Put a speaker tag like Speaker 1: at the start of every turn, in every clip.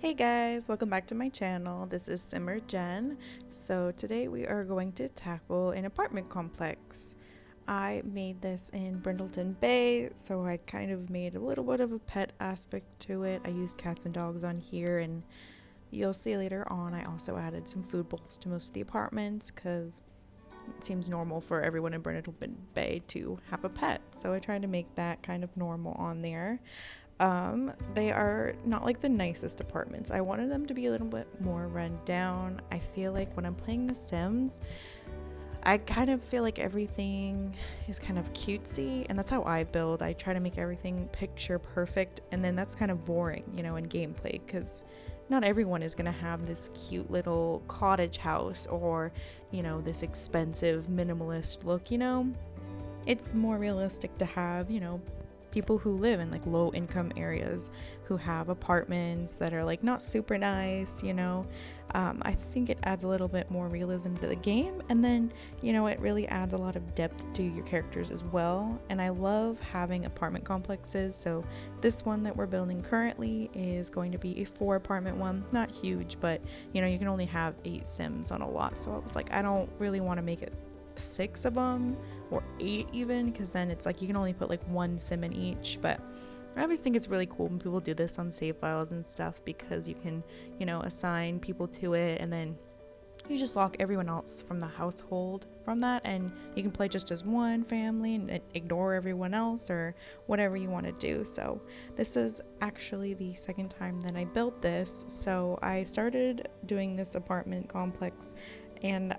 Speaker 1: Hey guys, welcome back to my channel. This is Simmer Jen. So today we are going to tackle an apartment complex. I made this in Brindleton Bay, so I kind of made a little bit of a pet aspect to it. I used cats and dogs on here, and you'll see later on I also added some food bowls to most of the apartments because it seems normal for everyone in Brindleton Bay to have a pet. So I tried to make that kind of normal on there. They are not like the nicest apartments. I wanted them to be a little bit more run down. I feel like when I'm playing The Sims, I kind of feel like everything is kind of cutesy, and that's how I build. I try to make everything picture perfect, and then that's kind of boring, in gameplay, because not everyone is going to have this cute little cottage house or, this expensive minimalist look. It's more realistic to have, people who live in like low income areas who have apartments that are like not super nice. I think it adds a little bit more realism to the game, and then it really adds a lot of depth to your characters as well. And I love having apartment complexes. So this one that we're building currently is going to be a 4 apartment one, not huge, but you can only have 8 Sims on a lot. So I was like, I don't really want to make it 6 of them or 8 even, because then it's like you can only put like 1 sim in each. But I always think it's really cool when people do this on save files and stuff, because you can assign people to it, and then you just lock everyone else from the household from that, and you can play just as one family and ignore everyone else or whatever you want to do. So this is actually the second time that I built this. So I started doing this apartment complex, and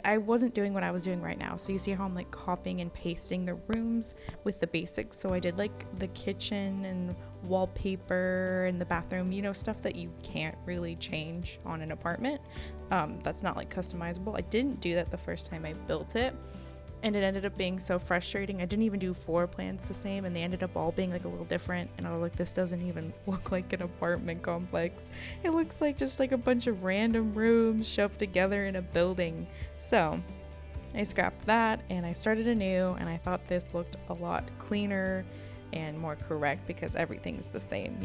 Speaker 1: I wasn't doing what I was doing right now. So you see how I'm like copying and pasting the rooms with the basics. So I did like the kitchen and wallpaper and the bathroom, stuff that you can't really change on an apartment. That's not like customizable. I didn't do that the first time I built it, and it ended up being so frustrating. I didn't even do floor plans the same, and they ended up all being like a little different, and I was like, this doesn't even look like an apartment complex. It looks like just like a bunch of random rooms shoved together in a building. So I scrapped that and I started anew, and I thought this looked a lot cleaner and more correct because everything's the same,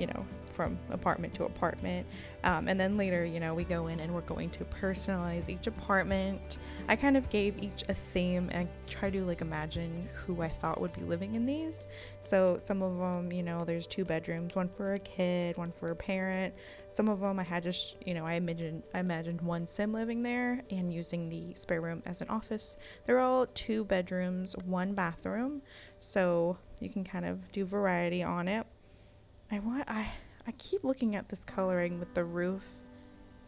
Speaker 1: from apartment to apartment. And then later, we go in and we're going to personalize each apartment. I kind of gave each a theme and try to like imagine who I thought would be living in these. So some of them, there's 2 bedrooms, one for a kid, one for a parent. Some of them I had just, I imagined 1 sim living there and using the spare room as an office. They're all 2 bedrooms, 1 bathroom. So you can kind of do variety on it. I keep looking at this coloring with the roof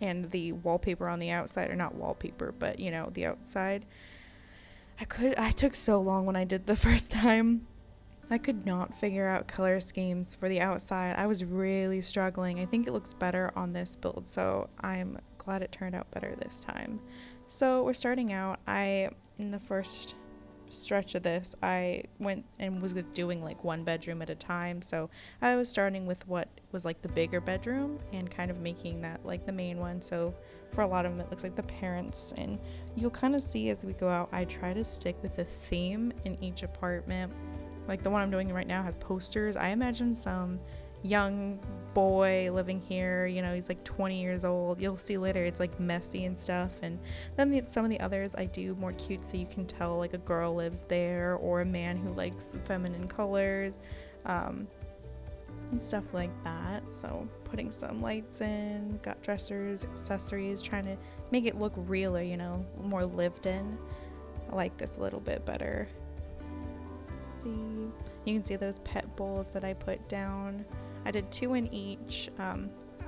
Speaker 1: and the wallpaper on the outside, or not wallpaper, but the outside. I took so long when I did the first time. I could not figure out color schemes for the outside. I was really struggling. I think it looks better on this build, so I'm glad it turned out better this time. So we're starting out. In the first stretch of this, I went and was doing like 1 bedroom at a time. So I was starting with what was like the bigger bedroom and kind of making that like the main one. So for a lot of them it looks like the parents, and you'll kind of see as we go out, I try to stick with a theme in each apartment. Like the one I'm doing right now has posters. I imagine some young boy living here, he's like 20 years old. You'll see later it's like messy and stuff. And then some of the others I do more cute, so you can tell like a girl lives there or a man who likes feminine colors, and stuff like that. So putting some lights in, got dressers, accessories, trying to make it look realer, more lived in. I like this a little bit better. See, you can see those pet bowls that I put down. I did 2 in each.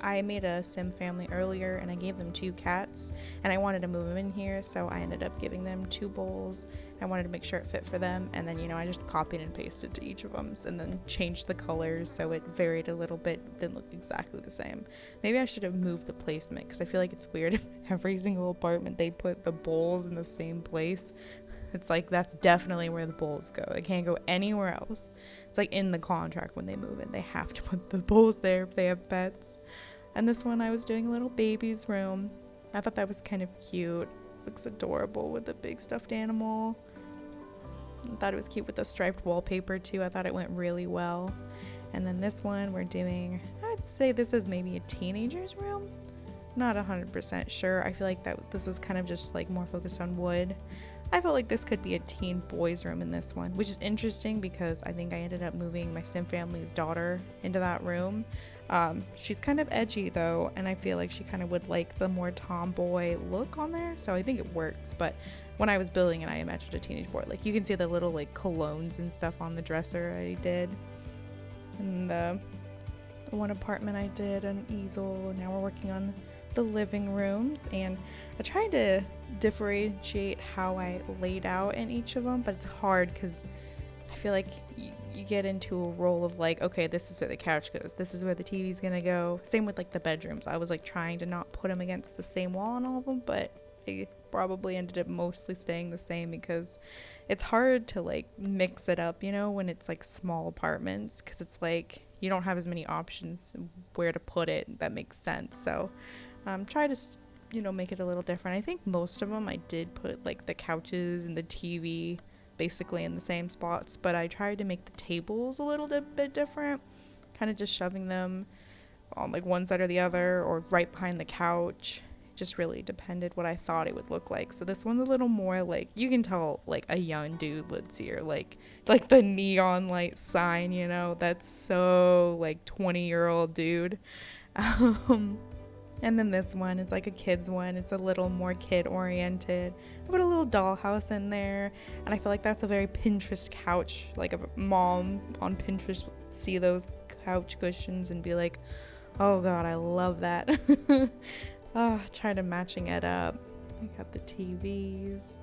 Speaker 1: I made a sim family earlier and I gave them 2 cats, and I wanted to move them in here, so I ended up giving them 2 bowls. I wanted to make sure it fit for them, and then I just copied and pasted to each of them and then changed the colors so it varied a little bit, didn't look exactly the same. Maybe I should have moved the placement, because I feel like it's weird if every single apartment they put the bowls in the same place. It's like that's definitely where the bowls go. They can't go anywhere else. It's like in the contract when they move in, they have to put the bowls there if they have pets. And this one I was doing a little baby's room. I thought that was kind of cute. Looks adorable with a big stuffed animal. I thought it was cute with the striped wallpaper too. I thought it went really well. And then this one we're doing, I'd would say this is maybe a teenager's room. Not 100% sure. I feel like that this was kind of just like more focused on wood. I felt like this could be a teen boy's room in this one, which is interesting because I think I ended up moving my sim family's daughter into that room. She's kind of edgy though, and I feel like she kind of would like the more tomboy look on there, so I think it works. But when I was building it, I imagined a teenage boy. Like you can see the little like colognes and stuff on the dresser I did. And the one apartment I did an easel. Now we're working on the living rooms, and I tried to differentiate how I laid out in each of them, but it's hard because I feel like you get into a role of like, okay, this is where the couch goes, this is where the TV's gonna go. Same with like the bedrooms. I was like trying to not put them against the same wall on all of them, but I probably ended up mostly staying the same because it's hard to like mix it up, you know, when it's like small apartments, because it's like you don't have as many options where to put it that makes sense. So try to, you know, make it a little different. I think most of them I did put like the couches and the TV basically in the same spots, but I tried to make the tables a little bit different, kind of just shoving them on like one side or the other or right behind the couch. It just really depended what I thought it would look like. So this one's a little more like, you can tell like a young dude lives here, like the neon light sign, you know, that's so like 20-year-old dude. And then this one is like a kid's one. It's a little more kid oriented. I put a little dollhouse in there, and I feel like that's a very Pinterest couch. Like a mom on Pinterest would see those couch cushions and be like, oh god, I love that. Try to matching it up. I got the TVs.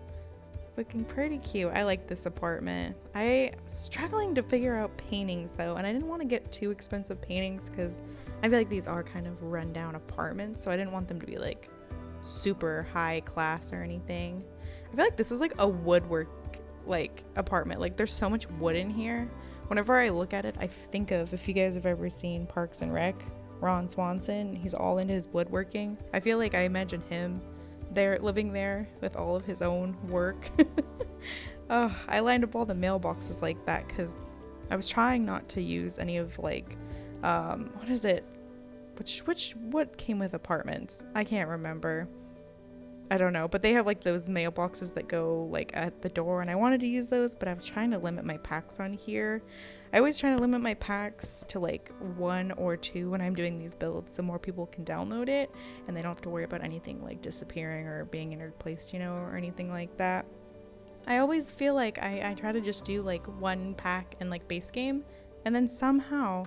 Speaker 1: Looking pretty cute. I like this apartment. I struggling to figure out paintings though, and I didn't want to get too expensive paintings because I feel like these are kind of rundown apartments, so I didn't want them to be like super high class or anything. I feel like this is like a woodwork like apartment. Like there's so much wood in here. Whenever I look at it, I think of, if you guys have ever seen Parks and Rec, Ron Swanson, he's all into his woodworking. I feel like I imagine him there, living there with all of his own work. I lined up all the mailboxes like that because I was trying not to use any of like what is it, what came with apartments, I can't remember, I don't know, but they have like those mailboxes that go like at the door, and I wanted to use those, but I was trying to limit my packs on here. I always try to limit my packs to like 1 or 2 when I'm doing these builds so more people can download it and they don't have to worry about anything like disappearing or being interplaced, you know, or anything like that. I always feel like I try to just do like 1 pack in like base game, and then somehow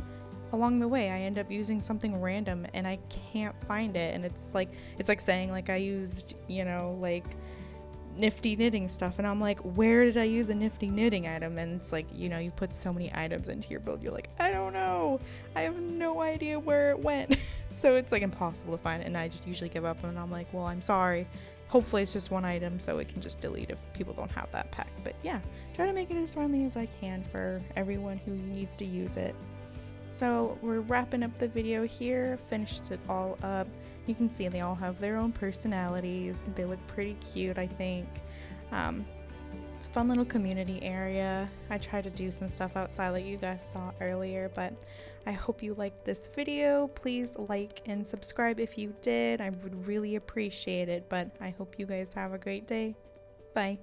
Speaker 1: along the way I end up using something random and I can't find it, and it's like saying like I used, you know, like nifty knitting stuff, and I'm like, where did I use a nifty knitting item? And it's like, you know, you put so many items into your build, you're like, I don't know, I have no idea where it went. So it's like impossible to find it, and I just usually give up, and I'm like, well, I'm sorry, hopefully it's just 1 item so it can just delete if people don't have that pack. But yeah, try to make it as friendly as I can for everyone who needs to use it. So we're wrapping up the video here, finished it all up. You can see they all have their own personalities. They look pretty cute, I think. It's a fun little community area. I tried to do some stuff outside like you guys saw earlier, but I hope you liked this video. Please like and subscribe if you did. I would really appreciate it, but I hope you guys have a great day. Bye.